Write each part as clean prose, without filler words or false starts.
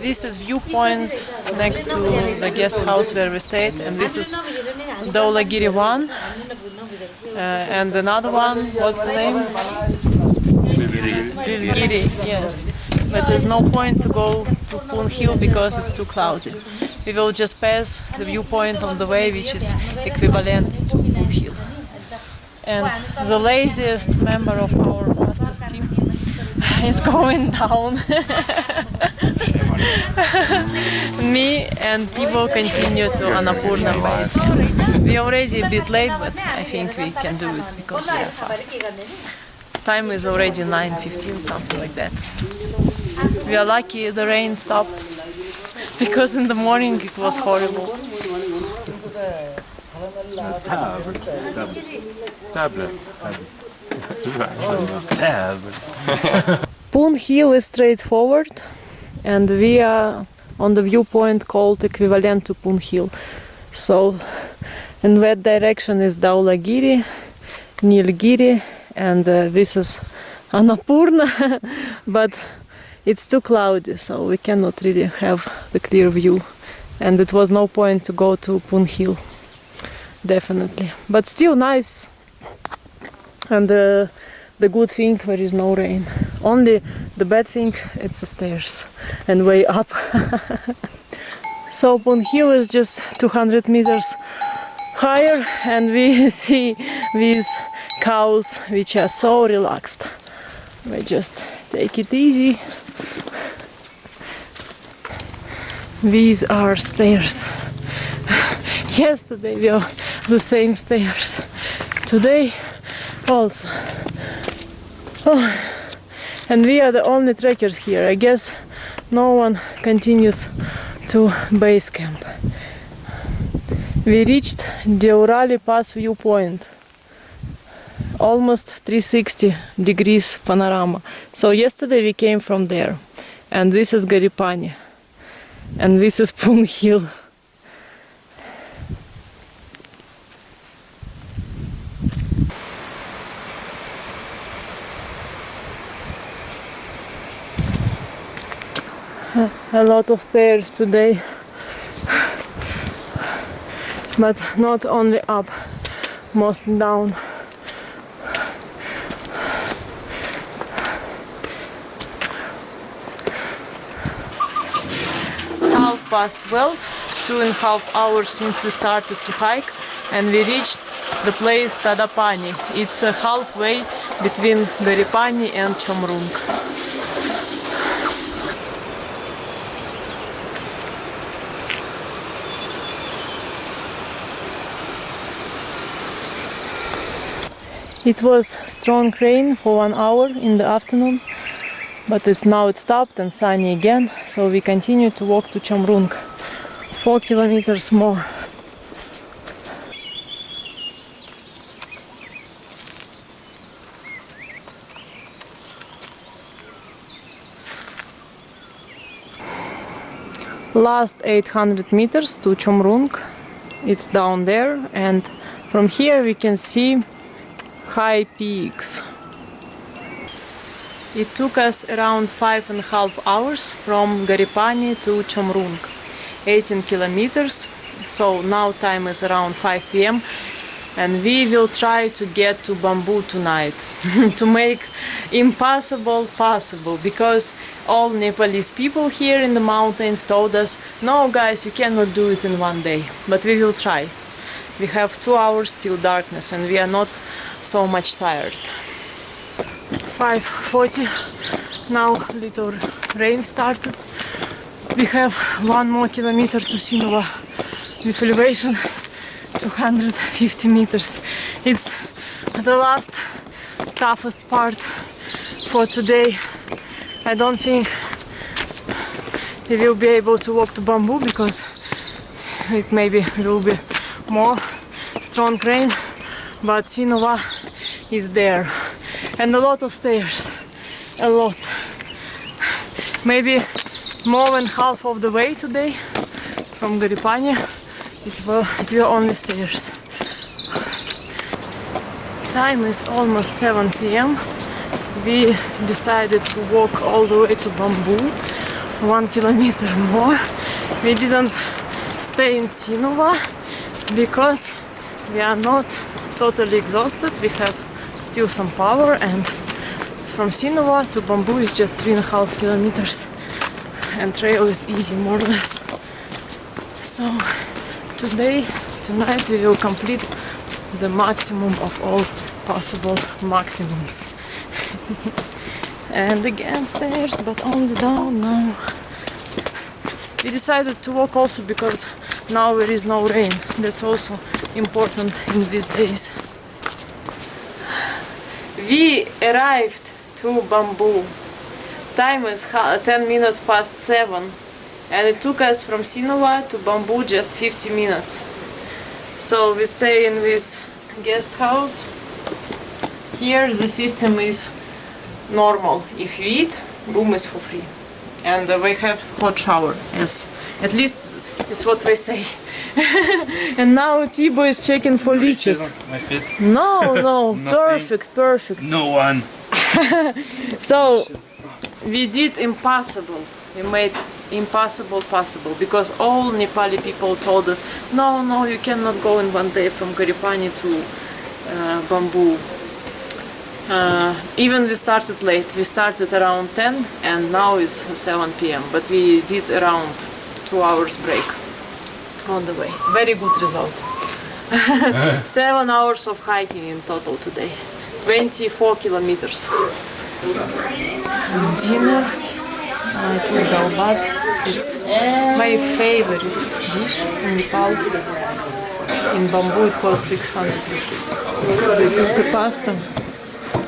This is viewpoint next to the guest house where we stayed, and this is Dhaulagiri 1, and another one, what's the name? Giri, yes. But there's no point to go to Poon Hill because it's too cloudy. We will just pass the viewpoint on the way, which is equivalent to Poon Hill. And the laziest member of our master's team is going down. Me and Tibo continue to Annapurna Base Camp. We are already a bit late, but I think we can do it because we are fast. Time is already 9:15, something like that. We are lucky the rain stopped, because in the morning it was horrible. Poon Hill is straightforward, and we are on the viewpoint called equivalent to Poon Hill. So in that direction is Dhaulagiri, Nilgiri, and this is Annapurna, but it's too cloudy, so we cannot really have the clear view, and it was no point to go to Poon Hill, definitely. But still nice, and the good thing, there is no rain. Only the bad thing, it's the stairs and way up. So Poon Hill is just 200 meters higher, and we see these cows which are so relaxed. They just take it easy. These are stairs. Yesterday we were the same stairs. Today also. Oh. And we are the only trekkers here. I guess no one continues to base camp. We reached Deurali Pass viewpoint. Almost 360 degrees panorama. So yesterday we came from there. And this is Ghorepani. And this is Poon Hill. A lot of stairs today, but not only up, mostly down. Half past 12, 2.5 hours since we started to hike, and we reached the place Tadapani. It's halfway between Ghorepani and Chomrung. It was strong rain for 1 hour in the afternoon, but now it stopped and sunny again, so we continue to walk to Chomrung, 4 kilometers more. Last 800 meters to Chomrung, it's down there, and from here we can see high peaks. It took us around 5.5 hours from Ghorepani to Chomrung, 18 kilometers, so now time is around 5 p.m. and we will try to get to Bamboo tonight to make impossible possible, because all Nepalese people here in the mountains told us, no guys, you cannot do it in one day, but we will try. We have 2 hours till darkness and we are not so much tired. 5:40, now little rain started. We have 1 more kilometer to Sinova with elevation 250 meters. It's the last toughest part for today. I don't think we will be able to walk to Bamboo because it maybe will be more strong rain, but Sinova is there, and a lot of stairs, a lot. Maybe more than half of the way today from Ghorepani it were only stairs. Time is almost 7 p.m. We decided to walk all the way to Bamboo. 1 kilometer more. We didn't stay in Sinova because we are not totally exhausted. We have still some power, and from Sinova to Bamboo is just 3.5 kilometers, and trail is easy, more or less. So tonight we will complete the maximum of all possible maximums. And again stairs, but only down now. We decided to walk also because now there is no rain. That's also important in these days. We arrived to Bamboo. Time is 10 minutes past 7, and it took us from Sinova to Bamboo just 50 minutes. So we stay in this guest house. Here the system is normal. If you eat, room is for free. And we have hot shower, yes. At least it's what they say. And now Tibo is checking for leeches. My feet? No, perfect. No one. So we did impossible. We made impossible possible, because all Nepali people told us, no, you cannot go in one day from Ghorepani to Bamboo. Even we started late. We started around 10 and now it's 7 p.m. But we did around 2 hours break on the way. Very good result. 7 hours of hiking in total today. 24 kilometers. Dinner. It's my favorite dish in Nepal. In Bamboo it costs 600 rupees. It's a pasta.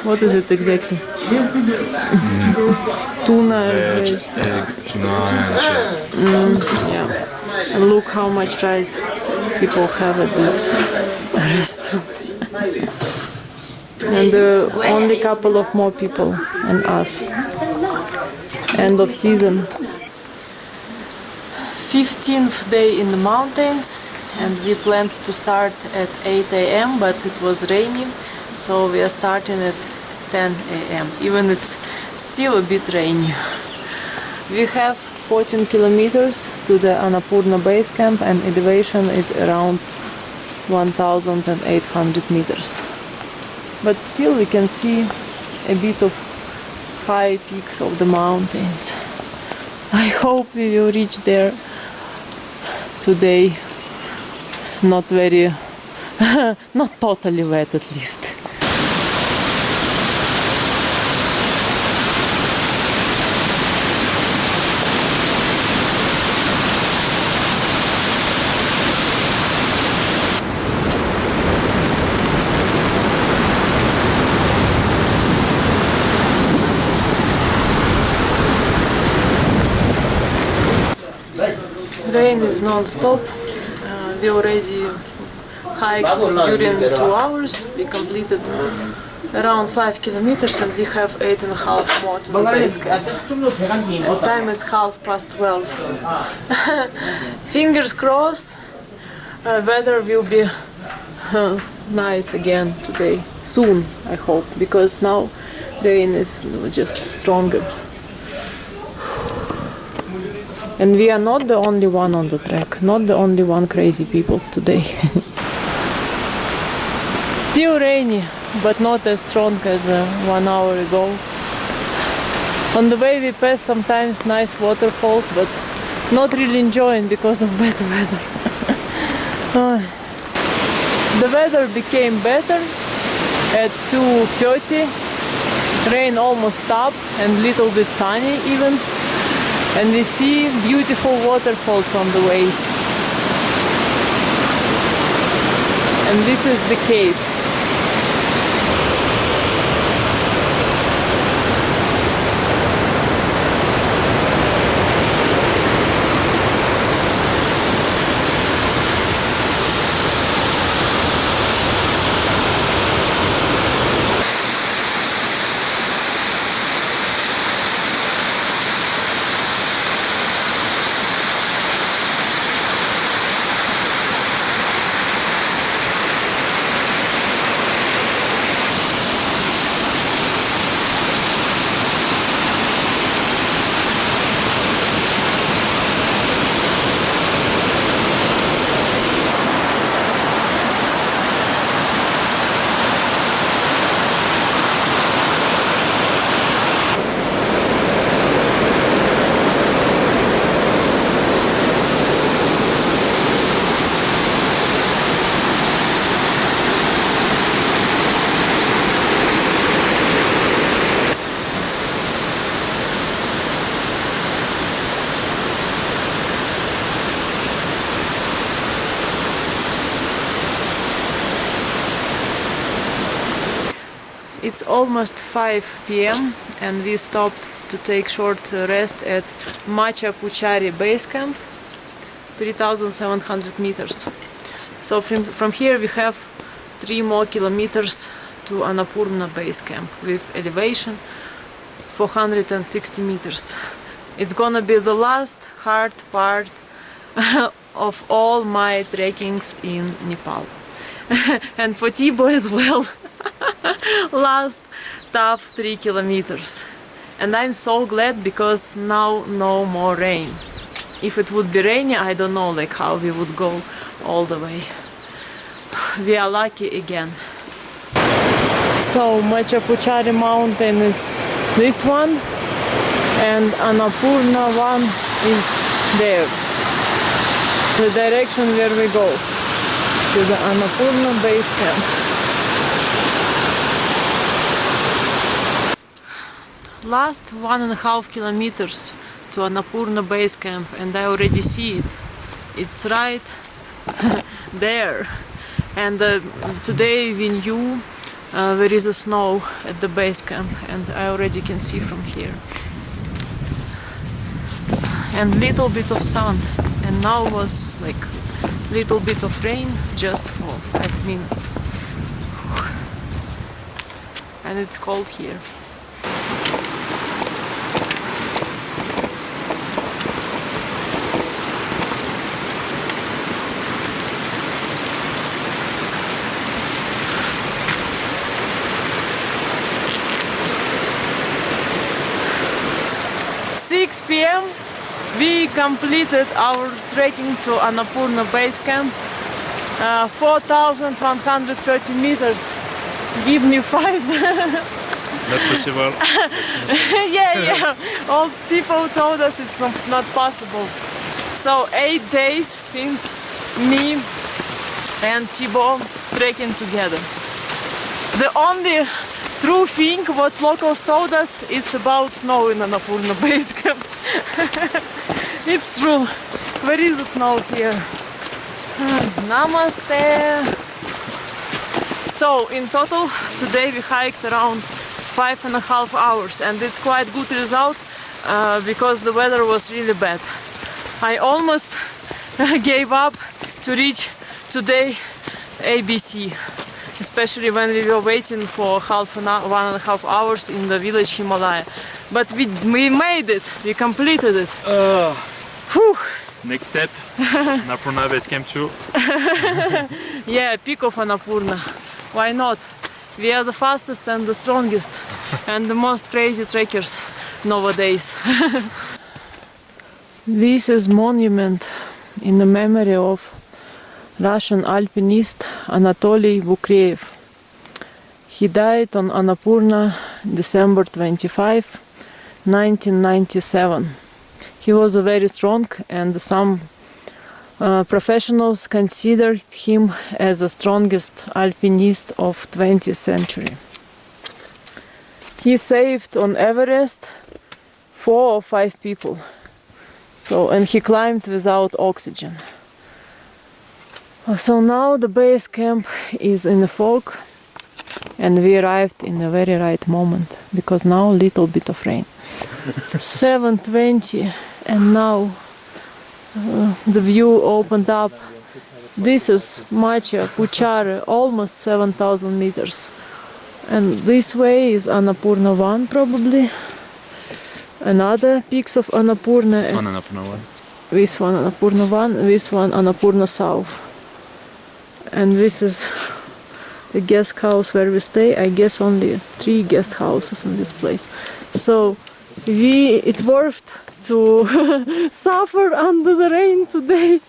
What is it exactly? Tuna, egg, tuna and cheese. yeah. And look how much rice people have at this restaurant. And only couple of more people and us. End of season. 15th day in the mountains, and we planned to start at 8 a.m. but it was rainy, so we are starting at 10 a.m. even it's still a bit rainy. We have 14 kilometers to the ANNAPURNA base camp, and elevation is around 1,800 meters. But still we can see a bit of high peaks of the mountains. I hope we will reach there today. Not very, not totally wet at least. Rain is non-stop. We already hiked during 2 hours. We completed around 5 kilometers and we have 8.5 more to the base camp. And time is 12:30. Fingers crossed, weather will be nice again today, soon I hope, because now rain is just stronger. And we are not the only one on the track, not the only one crazy people today. Still rainy, but not as strong as 1 hour ago. On the way we pass sometimes nice waterfalls, but not really enjoying because of bad weather. The weather became better at 2:30. Rain almost stopped and little bit sunny even. And we see beautiful waterfalls on the way. And this is the cave. It's almost 5 p.m. and we stopped to take short rest at Annapursna Base Camp, 3,700 meters. So from here we have 3 more kilometers to Annapurna Base Camp with elevation 460 meters. It's gonna be the last hard part of all my trekkings in Nepal. And for Tibo as well. Last tough 3 kilometers. And I'm so glad because now no more rain. If it would be rainy, I don't know like how we would go all the way. We are lucky again. So Annapursna mountain is this one and Annapurna one is there. The direction where we go to the Annapurna Base Camp. Last 1.5 kilometers to Annapurna Base Camp and I already see it. It's right there. And today we knew there is a snow at the base camp and I already can see from here. And little bit of sun, and now was like little bit of rain just for 5 minutes. And it's cold here. p.m. we completed our trekking to Annapurna Base Camp. 4,130 meters. Give me 5. Not possible. yeah. All people told us it's not possible. So 8 days since me and Tibo trekking together. The only true thing what locals told us is about snow in Annapurna Base Camp. It's true. Where is the snow here? Namaste. So in total today we hiked around 5.5 hours and it's quite good result because the weather was really bad. I almost gave up to reach today ABC. Especially when we were waiting for 1.5 hours in the village Himalaya. But we made it, we completed it. Whew. Next step, Annapurna Base Camp 2. Yeah, peak of Annapurna. Why not? We are the fastest and the strongest and the most crazy trekkers nowadays. This is monument in the memory of Russian alpinist Anatoly Bukreev. He died on Annapurna December 25, 1997. He was very strong and some professionals considered him as the strongest alpinist of 20th century. He saved on Everest 4 or 5 people. And he climbed without oxygen. So now the base camp is in the fog and we arrived in the very right moment because now a little bit of rain. 7:20 and now the view opened up. This is Annapursna, almost 7,000 meters. And this way is Annapurna 1 probably. Another peaks of Annapurna. This one Annapurna 1. This one Annapurna 1, this one Annapurna South. And this is the guest house where we stay. I guess only 3 guest houses in this place. So it worth to suffer under the rain today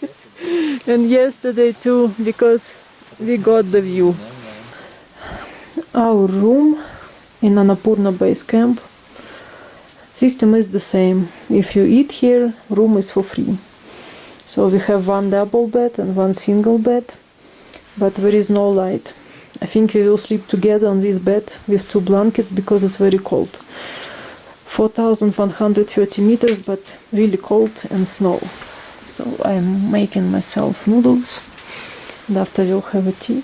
and yesterday too, because we got the view. Our room in Annapurna Base Camp system is the same. If you eat here, room is for free. So we have 1 double bed and 1 single bed. But there is no light. I think we will sleep together on this bed with 2 blankets because it's very cold. 4,130 meters, but really cold and snow. So I'm making myself noodles and after we'll have a tea.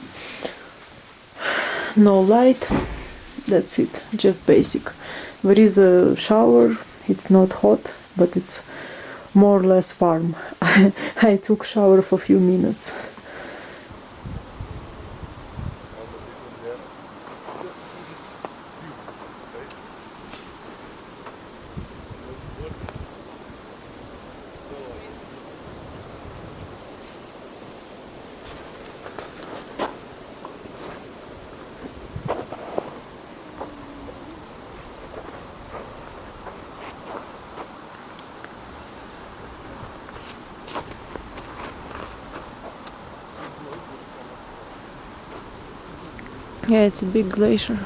No light That's it, just basic. There is a shower, it's not hot, but it's more or less warm. I took shower for a few minutes. Yeah, it's a big glacier.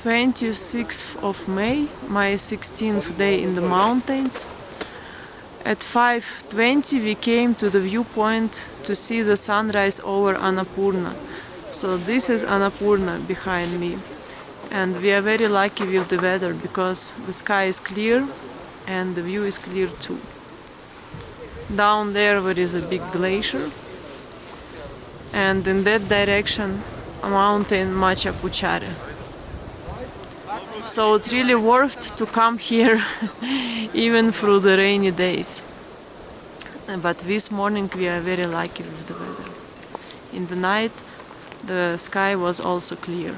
26th of May, my 16th day in the mountains. At 5:20 we came to the viewpoint to see the sunrise over Annapurna. So this is Annapurna behind me. And we are very lucky with the weather because the sky is clear and the view is clear too. Down there is a big glacier. And in that direction, a mountain Macha Puchare. So it's really worth to come here even through the rainy days. But this morning we are very lucky with the weather. In the night the sky was also clear.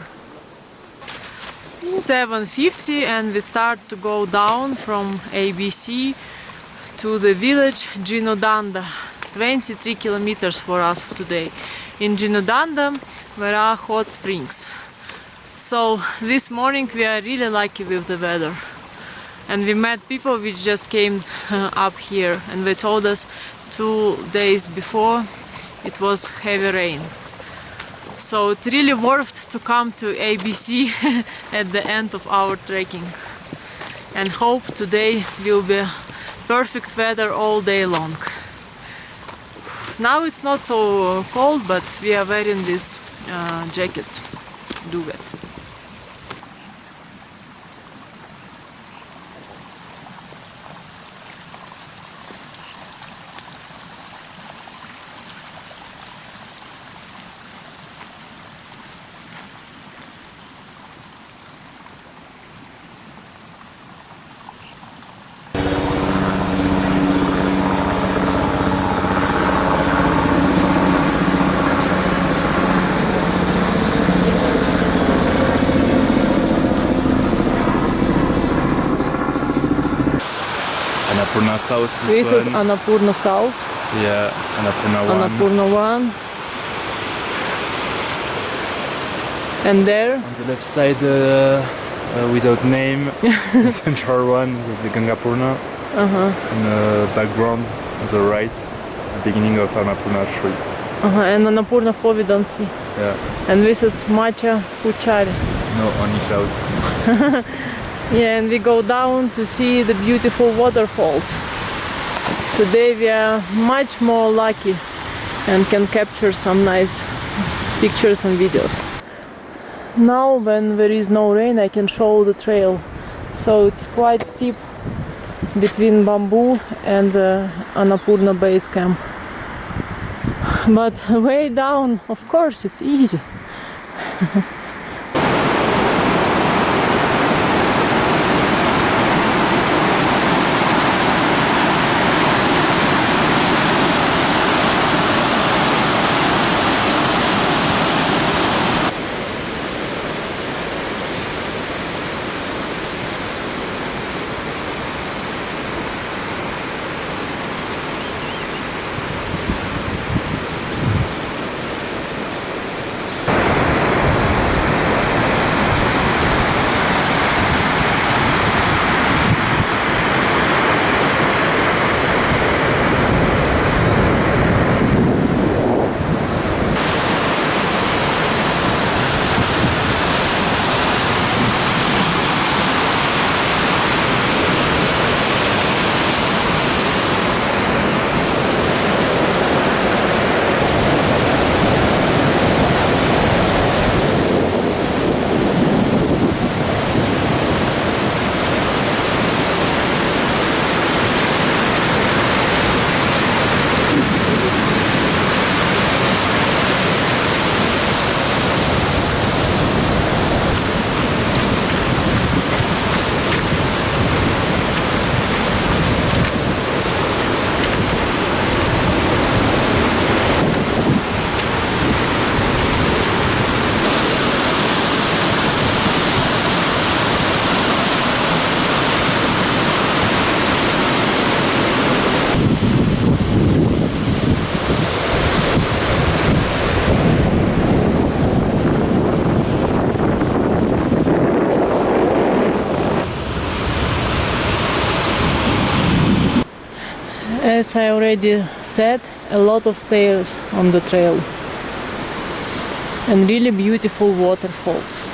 7:50 and we start to go down from ABC to the village Ginodanda. 23 kilometers for us today. In Ginodanda there are hot springs. So this morning we are really lucky with the weather. And we met people which just came up here and they told us 2 days before it was heavy rain. So it's really worth to come to ABC at the end of our trekking. And hope today will be perfect weather all day long. Now it's not so cold, but we are wearing these jackets. Do it. Annapurna South This is one. Annapurna South, Yeah, Annapurna 1. Annapurna 1. And there, On the left side, without name, the central one is the Gangapurna. And the background on the right, the beginning of Annapurna 3. and Annapurna 4 we don't see. Yeah, And this is Macha Puchare. no, only clouds. Yeah, and we go down to see the beautiful waterfalls. Today we are much more lucky and can capture some nice pictures and videos. Now when there is no rain I can show the trail. So it's quite steep between Bamboo and Annapurna Base Camp. But way down, of course, it's easy. As I already said, a lot of stairs on the trail and really beautiful waterfalls.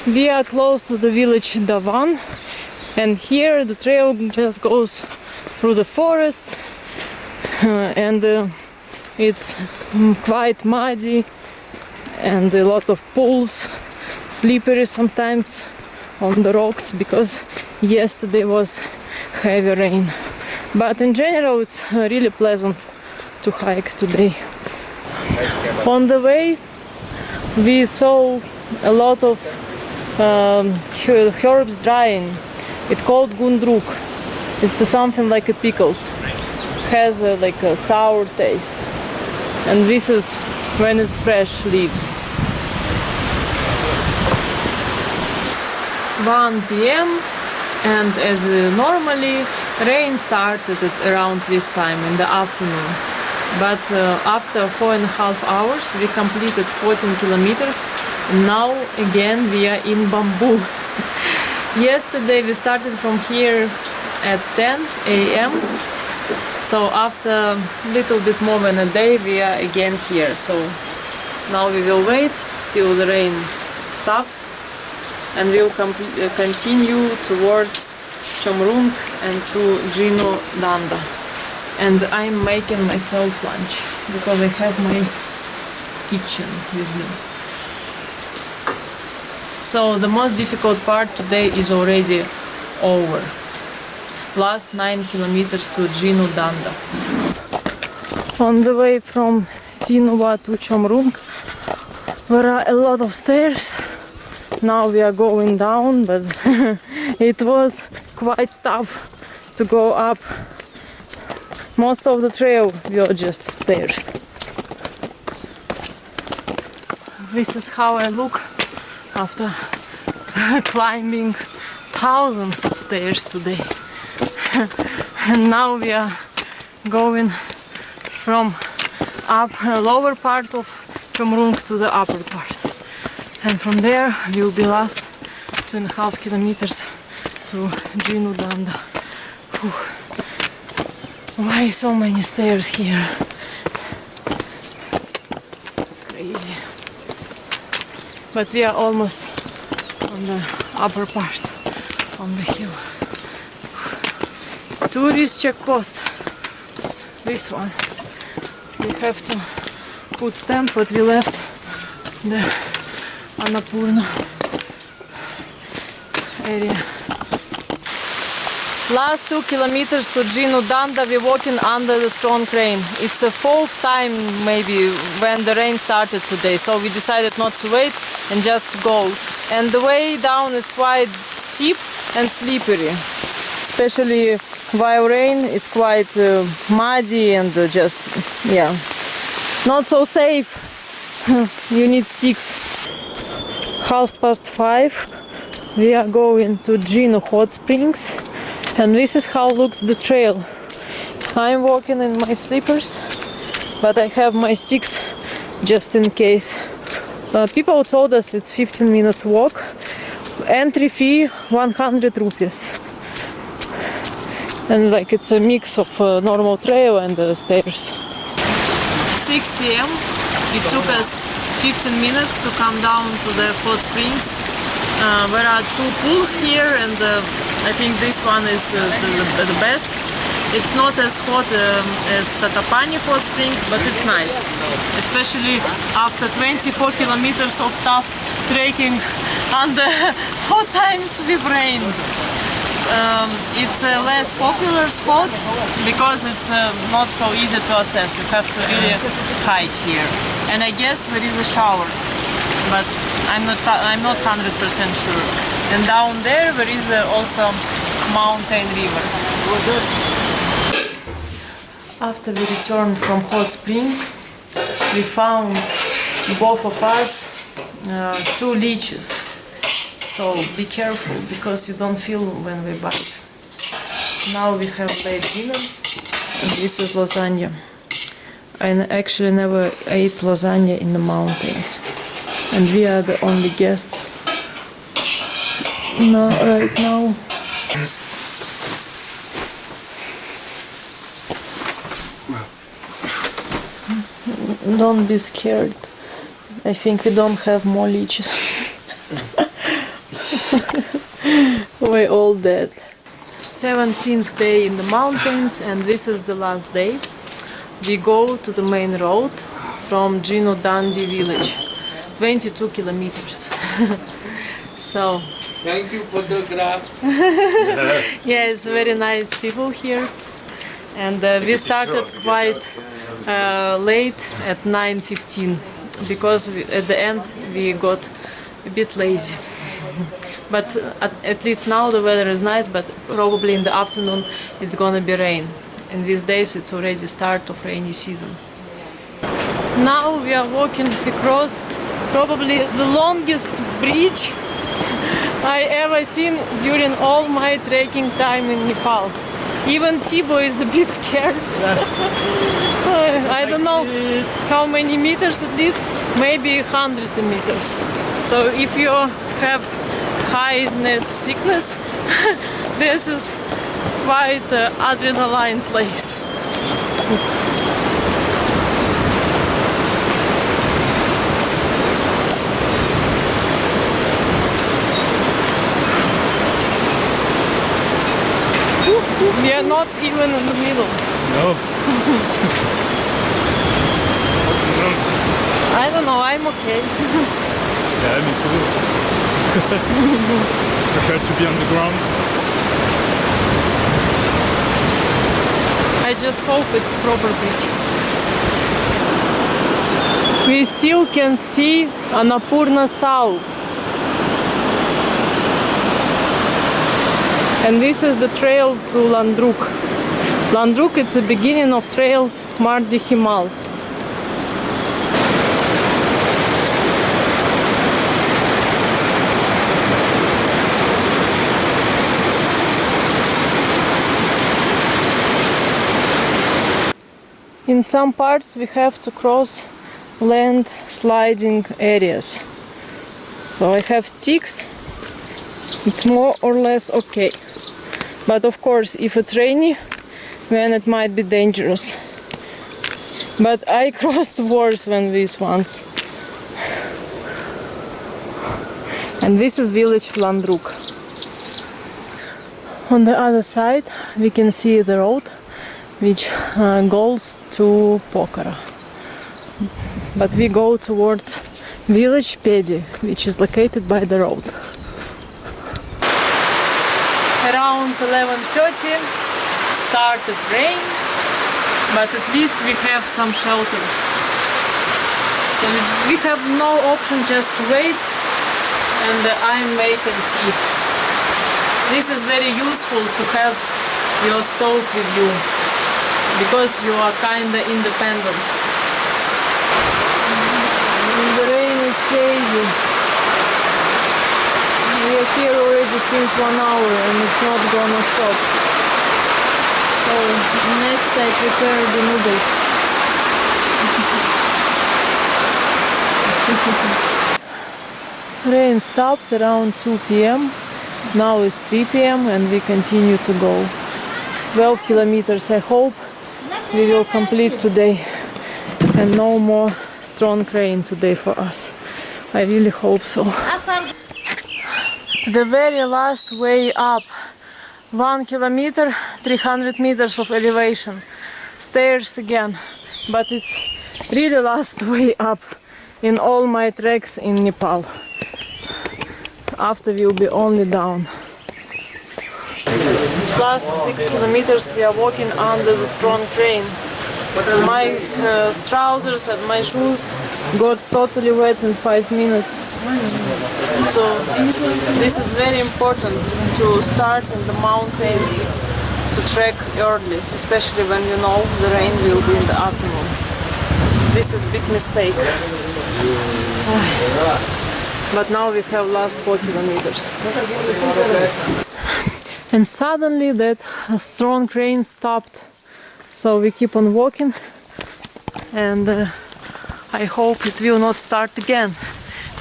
We are close to the village Davan, and here the trail just goes through the forest and it's quite muddy and a lot of pools, slippery sometimes on the rocks because yesterday was heavy rain. But in general it's really pleasant to hike today. On the way we saw a lot of herbs drying. It's called gundruk. It's something like a pickles. Has like a sour taste. And this is when it's fresh leaves. 1 p.m. and as normally rain started at around this time in the afternoon. But after 4.5 hours we completed 14 kilometers. Now again we are in bamboo. Yesterday we started from here at 10 a.m. So after a little bit more than a day we are again here. So now we will wait till the rain stops and we'll continue towards Chomrung and to Jino Danda. And I'm making myself lunch because I have my kitchen with me. So the most difficult part today is already over. Last 9 kilometers to Jino Danda. On the way from Sinova to Chomrung there are a lot of stairs. Now we are going down, but it was quite tough to go up. Most of the trail were just stairs. This is how I look after climbing thousands of stairs today. And now we are going from lower part of Chomrung to the upper part. And from there we will be last 2.5 kilometers to Jino Danda. Why so many stairs here? It's crazy. But we are almost on the upper part, on the hill. Tourist checkpost. This one. We have to put stamp what we left the Annapurna area. Last 2 kilometers to Jino Danda we're walking under the strong rain. It's the 4th time maybe when the rain started today, so we decided not to wait and just to go. And the way down is quite steep and slippery. Especially while rain, it's quite muddy and just, yeah, not so safe. You need sticks. 5:30, we are going to Jino Hot Springs. And this is how looks the trail. I'm walking in my slippers, but I have my sticks just in case. People told us it's 15 minutes walk. Entry fee 100 rupees. And like it's a mix of normal trail and stairs. 6 p.m. It took us 15 minutes to come down to the hot springs. There are 2 pools here, and I think this one is the best. It's not as hot as Tatapani hot springs, but it's nice. Especially after 24 kilometers of tough trekking under 4 times with rain. it's a less popular spot because it's not so easy to access. You have to really hike here. And I guess there is a shower, but I'm not 100% sure. And down there is also mountain river. After we returned from hot spring, we found, both of us, 2 leeches. So be careful, because you don't feel when we bite. Now we have late dinner, and this is lasagna. I actually never ate lasagna in the mountains, and we are the only guests right now. Don't be scared. I think we don't have more leeches. We're all dead. 17th day in the mountains, and this is the last day. We go to the main road from Gino Dandi village, 22 kilometers. So thank you for the graph. yeah, it's very nice people here, and we started quite late at 9:15 because at the end we got a bit lazy. But at least now the weather is nice, but probably in the afternoon it's gonna be rain. And these days it's already start of rainy season. Now we are walking across probably the longest bridge I ever seen during all my trekking time in Nepal. Even Tibo is a bit scared. I don't know how many meters, at least maybe 100 meters. So if you have highness sickness, this is quite an adrenaline place. We are not even in the middle. No. I don't know, I'm okay. Yeah, me too. Prefer to be on the ground. I just hope it's a proper bridge. We still can see Annapurna South. And this is the trail to Landruk. Landruk, it's the beginning of trail Mardi Himal. In some parts we have to cross land sliding areas. So I have sticks. It's more or less okay. But of course, if it's rainy, then it might be dangerous. But I crossed worse than these ones. And this is village Landruk. On the other side, we can see the road which goes to Pokhara. But we go towards village Pedi, which is located by the road. Around 11:30 started rain, but at least we have some shelter. So we have no option just to wait, and I'm making tea. This is very useful to have your stove with you, because you are kinda independent. The rain is crazy. We are here already since 1 hour and it's not gonna stop. So next I prepare the noodles. Rain stopped around 2 p.m. Now it's 3 p.m. and we continue to go. 12 kilometers I hope we will complete today, and no more strong rain today for us. I really hope so. The very last way up, 1 kilometer, 300 meters of elevation, stairs again, but it's really last way up in all my treks in Nepal. After we'll be only down. Last 6 kilometers we are walking under the strong rain. My trousers and my shoes got totally wet in 5 minutes. So this is very important to start in the mountains, to trek early, especially when you know the rain will be in the afternoon. This is a big mistake. But now we have last 4 kilometers. And suddenly that strong rain stopped. So we keep on walking, and I hope it will not start again.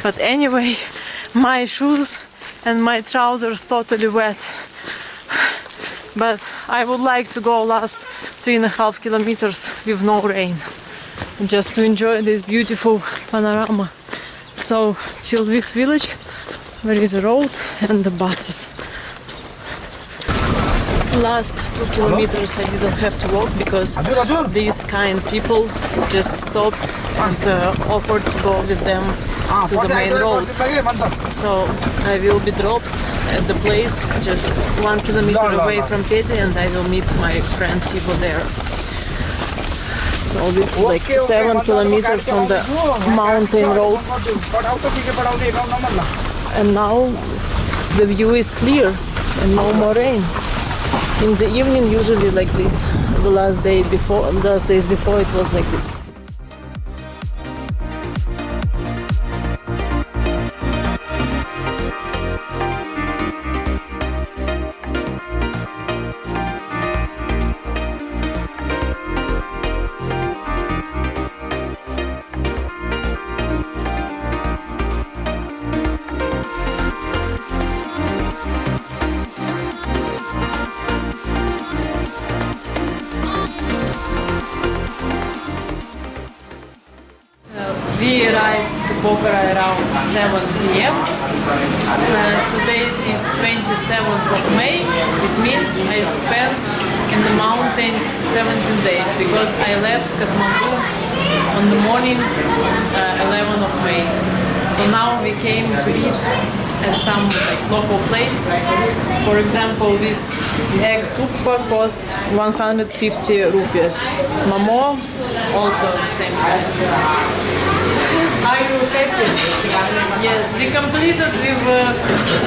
But anyway, my shoes and my trousers totally wet. But I would like to go last 3.5 kilometers with no rain, just to enjoy this beautiful panorama. So till this village, there is a road and the buses. Last 2 kilometers I didn't have to walk because these kind people just stopped and offered to go with them to the main road. So I will be dropped at the place just 1 kilometer away from Peti, and I will meet my friend Tibo there. So this is like 7 kilometers on the mountain road. And now the view is clear and no more rain. In the evening, usually like this. The last days before it was like this. We arrived to Pokhara around 7 p.m. Today is 27th of May. It means I spent in the mountains 17 days because I left Kathmandu on the morning 11th of May. So now we came to eat at some local place. For example, this egg tukpa cost 150 rupees. Momo also the same price. Are you happy? Yes, we completed with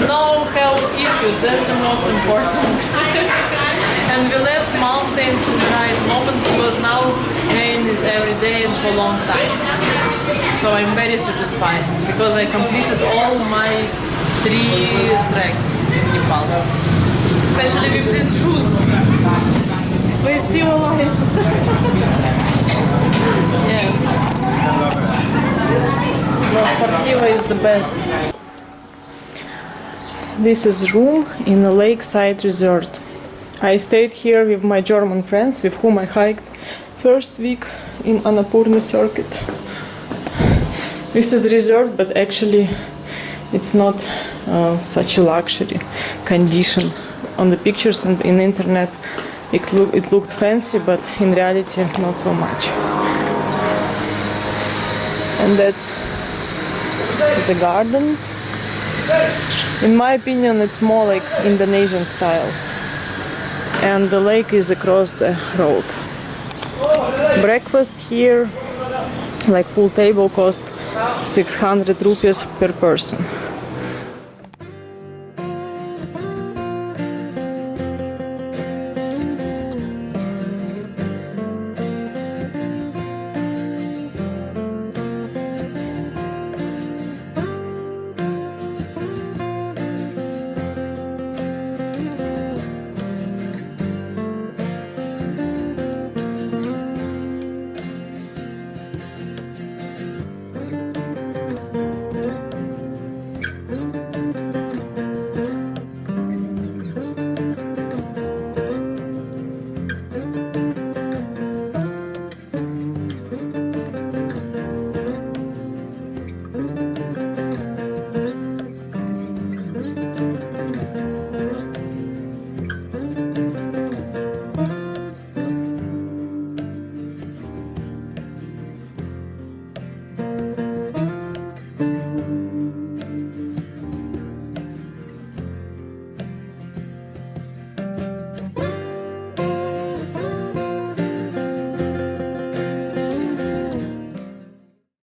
no health issues. That's the most important. And we left mountains in the right moment because now rain is every day and for a long time. So I'm very satisfied because I completed all my 3 treks in Nepal. Especially with these shoes. We're still alive. Yeah. No, Sportiva is the best. This is room in a lakeside resort. I stayed here with my German friends with whom I hiked first week in Annapurna circuit. This is resort, but actually it's not such a luxury condition. On the pictures and in internet it looked fancy, but in reality not so much. And that's the garden. In my opinion, it's more like Indonesian style. And the lake is across the road. Breakfast here, like full table, cost 600 rupees per person.